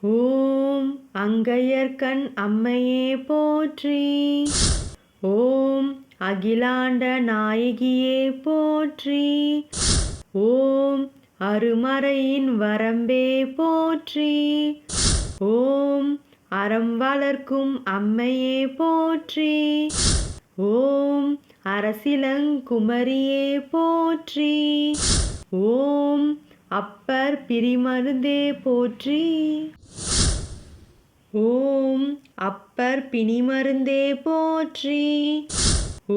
ஓம் அங்கையர்கண் அம்மையே போற்றி. ஓம் அகிலாண்ட நாயகியே போற்றி. ஓம் அருமறையின் வரம்பே போற்றி. ஓம் அறம் வளர்க்கும் அம்மையே போற்றி. ஓம் அரசிலங்குமரியே போற்றி. ஓம் அப்பர் பிரிமருந்தே போற்றி. ஓம் அப்பர் பிணிமருந்தே போற்றி.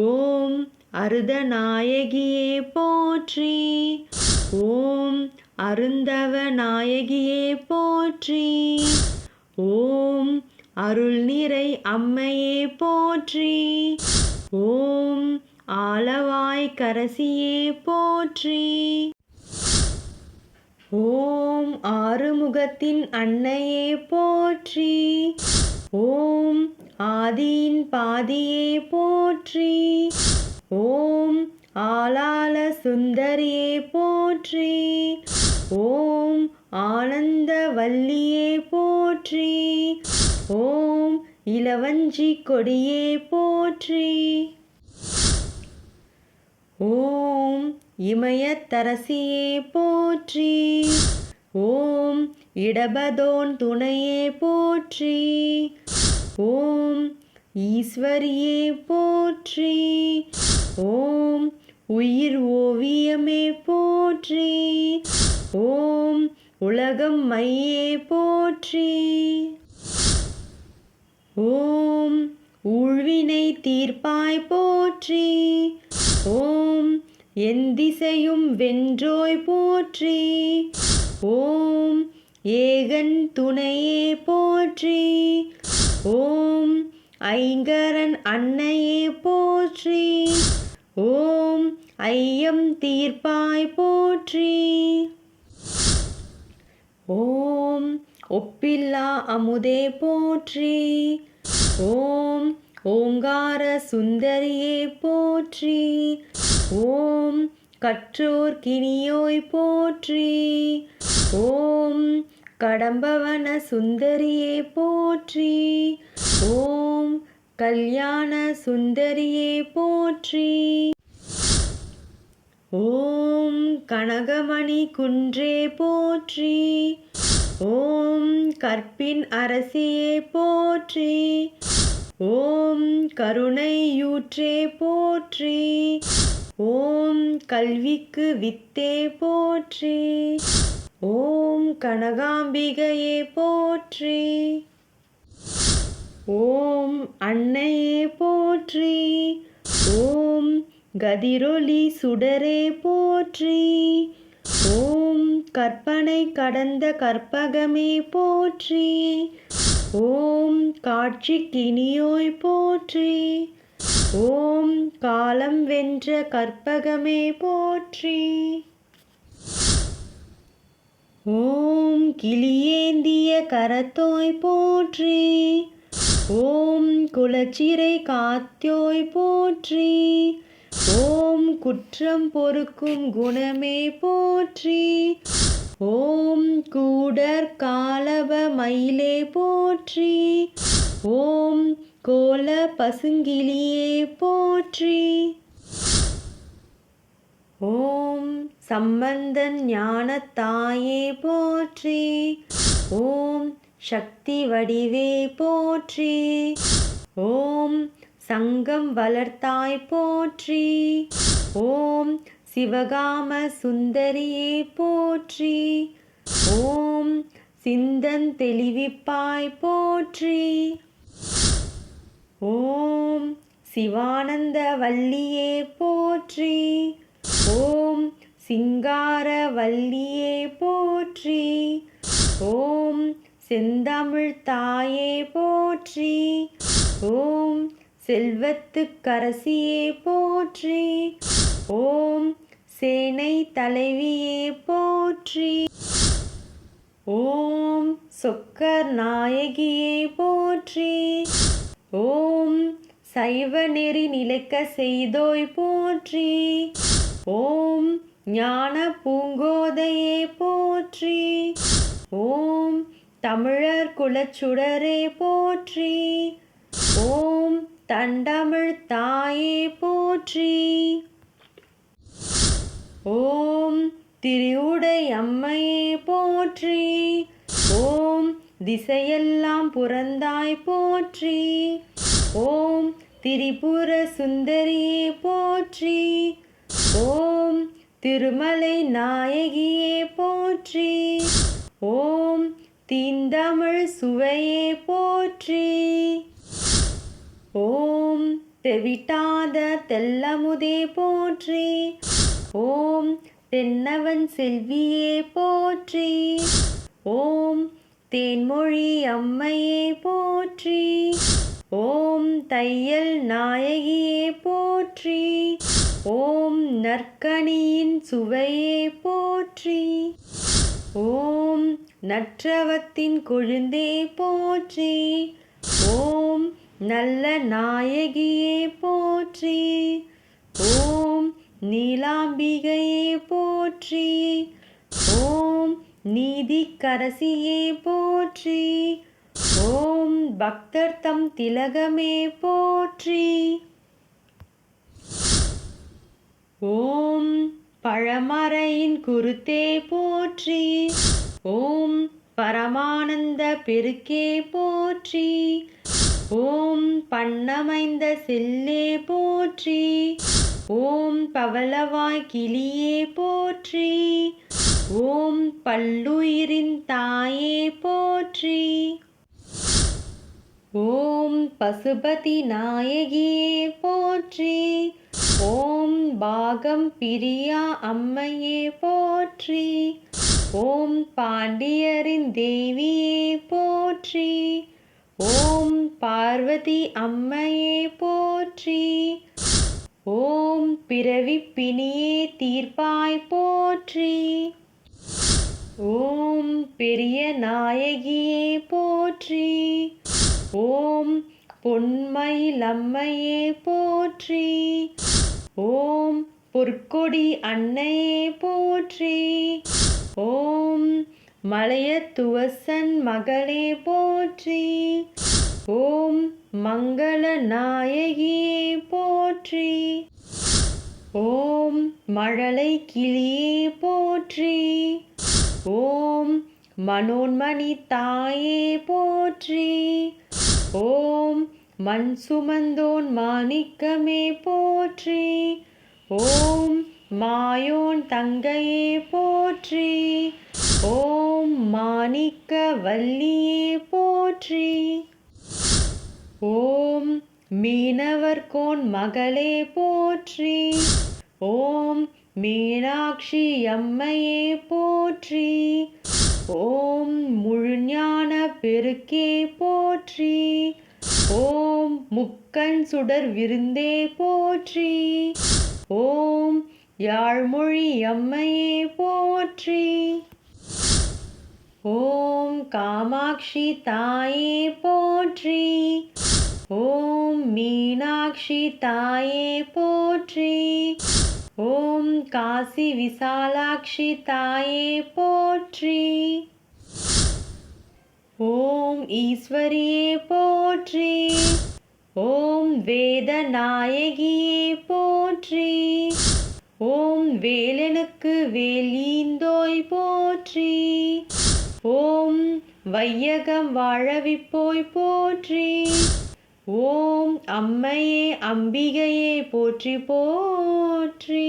ஓம் அருதநாயகியே போற்றி. ஓம் அருந்தவ நாயகியே போற்றி. ஓம் அருள்நிறை அம்மையே போற்றி. ஓம் ஆலவாய் கரசியே போற்றி. ஓம் ஆறுமுகத்தின் அன்னையே போற்றி. ஓம் ஆதியின் பாதியே போற்றி. ஓம் ஆலால சுந்தரியே போற்றி. ஓம் ஆனந்த வல்லியே போற்றி. ஓம் இளவஞ்சி கொடியே போற்றி. ஓம் இமயத்தரசியே போற்றி. ஓம் இடபதோன் துணையே போற்றி. ஓம் ஈஸ்வரியே போற்றி. ஓம் உயிர் ஓவியமே போற்றி. ஓம் உலகம் மையே போற்றி. ஓம் ஊழ்வினை தீர்ப்பாய் போற்றி. ஓம் என் திசையும் வென்றோய் போற்றி. ஓம் ஏகன் துணையே போற்றி. ஓம் ஐங்கரன் அன்னையே போற்றி. ஓம் ஐயம் தீர்ப்பாய் போற்றி. ஓம் ஒப்பில்லா அமுதே போற்றி. ஓம் ஓங்கார சுந்தரியே போற்றி. ஓம் கற்றோர் கினியோய் போற்றி. ஓம் கடம்பவன சுந்தரியே போற்றி. ஓம் கல்யாண சுந்தரியே போற்றி. ஓம் கனகமணி குன்றே போற்றி. ஓம் கற்பின் அரசியே போற்றி. ஓம் கருணையூற்றே போற்றி. ஓம் கல்விக்கு வித்தே போற்றி. ஓம் கனகாம்பிகையே போற்றி. ஓம் அன்னையே போற்றி. ஓம் கதிரொளி சுடரே போற்றி. ஓம் கற்பனை கடந்த கற்பகமே போற்றி. ஓம் காட்சி கினியோய் போற்றி. ஓம் காலம் வென்ற கற்பகமே போற்றி. ஓம் கிளியேந்திய கரத்தோய் போற்றி. ஓம் குலச்சிறை காத்தோய் போற்றி. ஓம் குற்றம் பொறுக்கும் குணமே போற்றி. ஓம் கூடற் காலவ மயிலே போற்றி. ஓம் கோல பசுங்கிளியே போற்றி. ஓம் சம்பந்தன் ஞானத்தாயே போற்றி. ஓம் சக்தி வடிவே போற்றி. ஓம் சங்கம் வளர்த்தாய் போற்றி. ஓம் சிவகாம சுந்தரியே போற்றி. ஓம் சிந்தன் தெளிவிப்பாய் போற்றி. ஓம் சிவானந்த வல்லியே போற்றி. ஓம் சிங்கார வல்லியே போற்றி. ஓம் செந்தமிழ் தாயே போற்றி. ஓம் செல்வத்துக்கரசியே போற்றி. ஓம் சேனை தலைவியே போற்றி. ஓம் சொக்கர் நாயகியே போற்றி. ஓம் சைவ நெறி நிலைக்க செய்தோய் போற்றி. ஓம் ஞான பூங்கோதையே போற்றி. ஓம் தமிழர் குலச்சுடரே போற்றி. ஓம் தண்டமிழ் தாயே போற்றி. ஓம் திரிவுடை அம்மையே போற்றி. ஓம் திசையெல்லாம் புரந்தாய் போற்றி. ஓம் திரிபுர சுந்தரியே போற்றி. ஓம் திருமலை நாயகியே போற்றி. ஓம் தீந்தமிழ் சுவையே போற்றி. ஓம் தெவிட்டாத தெல்லமுதே போற்றி. ஓம் தென்னவன் செல்வியே போற்றி. ஓம் தேன்மொழி அம்மையே போற்றி. ஓம் தையல் நாயகியே போற்றி. ஓம் நற்கனியின் சுவையே போற்றி. ஓம் நற்றவத்தின் கொழுந்தே போற்றி. ஓம் நல்ல நாயகியே போற்றி. ஓம் நீலாம்பிகையே போற்றி. ஓம் நீதிக்கரசியே போற்றி. ஓம் பக்தர் தம் திலகமே போற்றி. ஓம் பழமறையின் குருத்தே போற்றி. ஓம் பரமானந்த பெருக்கே போற்றி. ஓம் பண்ணமைந்த செல்லே போற்றி. ஓம் பவளவாய் கிளியே போற்றி. ஓம் பல்லுயிரின் தாயே போற்றி. ஓம் பசுபதி நாயகியே போற்றி. ஓம் பாகம் பிரியா அம்மையே போற்றி. ஓம் பாண்டியரின் தேவியே போற்றி. ஓம் பார்வதி அம்மையே போற்றி. ஓம் பிறவி பிணியே தீர்ப்பாய் போற்றி. ஓம் பெரிய நாயகியே போற்றி. ஓம் பொன்மயிலம்மையே போற்றி. ஓம் பொற்கொடி அன்னையே போற்றி. ஓம் மலையத்துவசன் மகளே போற்றி. ஓம் மங்கள நாயகியே போற்றி. ஓம் மழலை கிளியே போற்றி. ஓம் மனோன்மணி தாயே போற்றி. ஓம் மண் சுமந்தோன் மாணிக்கமே போற்றி. ஓம் மாயோன் தங்கையே போற்றி. ஓம் மாணிக்க வல்லியே போற்றி. ஓம் மீனவர்கோன் மகளே போற்றி. ஓம் மீனாட்சி அம்மையே போற்றி. ஓம் முழுஞான பெருக்கே போற்றி. ஓம் முக்கண் சுடர் விருந்தே போற்றி. ஓம் யாழ்மொழி அம்மையே போற்றி. ஓம் காமாட்சி தாயே போற்றி. ஓம் மீனாட்சி தாயே போற்றி. ஓம் காசி விசாலாட்சி தாயே போற்றி. ஓம் ஈஸ்வரியே போற்றி. ஓம் வேத நாயகியே போற்றி. ஓம் வேலனுக்கு வேலீந்தோய் போற்றி. ஓம் வையகம் வாழவிப்போய் போற்றி. ஓம் அம்மையே அம்பிகையே போற்றி போற்றி.